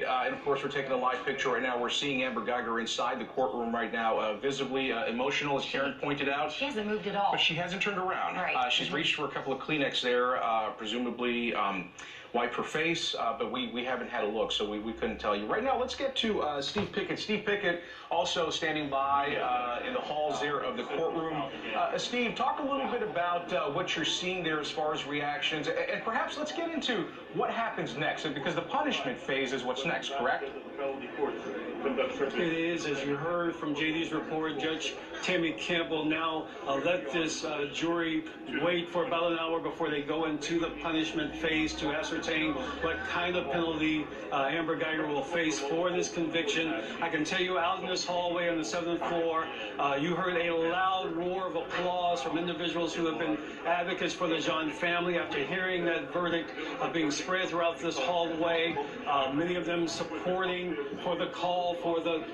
tonight, and of course we're taking a live picture right now. We're seeing Amber Guyger inside the courtroom right now, visibly emotional, as Karen pointed out. She hasn't moved at all. But she hasn't turned around. Right. She's reached for a couple of Kleenex there, presumably wipe her face, but we haven't had a look, so we couldn't tell you. Right now, let's get to Steve Pickett. Steve Pickett also standing by in the halls there of the courtroom. Steve, talk a little bit about what you're seeing there as far as reactions, and perhaps let's get into what happens next, because the punishment phase is what's next, correct? It is, as you heard from JD's report, Judge Tammy Kemp will now let this jury wait for about an hour before they go into the punishment phase to ascertain what kind of penalty Amber Guyger will face for this conviction. I can tell you, out in this hallway on the 7th floor, you heard a loud roar of applause from individuals who have been advocates for the John family after hearing that verdict being spread throughout this hallway. Many of them supporting for the call for the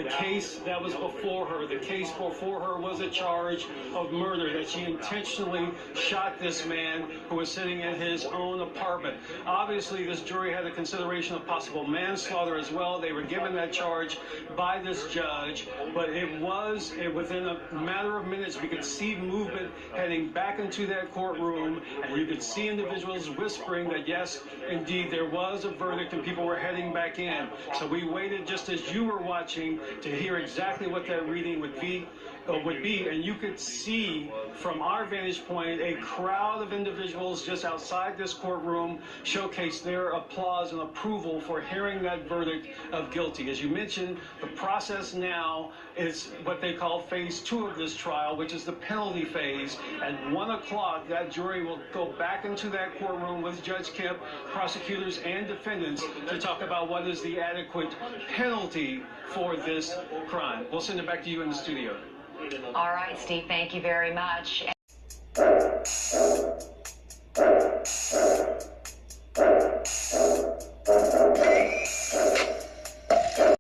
case that was before her. The case before her was a charge of murder, that she intentionally shot this man who was sitting in his own apartment. Obviously, this jury had a consideration of possible manslaughter as well. They were given that charge by this judge, but within a matter of minutes, we could see movement heading back into that courtroom, and you could see individuals whispering that yes, indeed, there was a verdict and people were heading back in. So we waited, just as you were watching, to hear exactly what that reading would be, and you could see from our vantage point a crowd of individuals just outside this courtroom showcase their applause and approval for hearing that verdict of guilty. As you mentioned, the process now is what they call phase 2 of this trial, which is the penalty phase. At 1 o'clock, that jury will go back into that courtroom with Judge Kemp, prosecutors, and defendants to talk about what is the adequate penalty for this crime. We'll send it back to you in the studio. All right, Steve, thank you very much.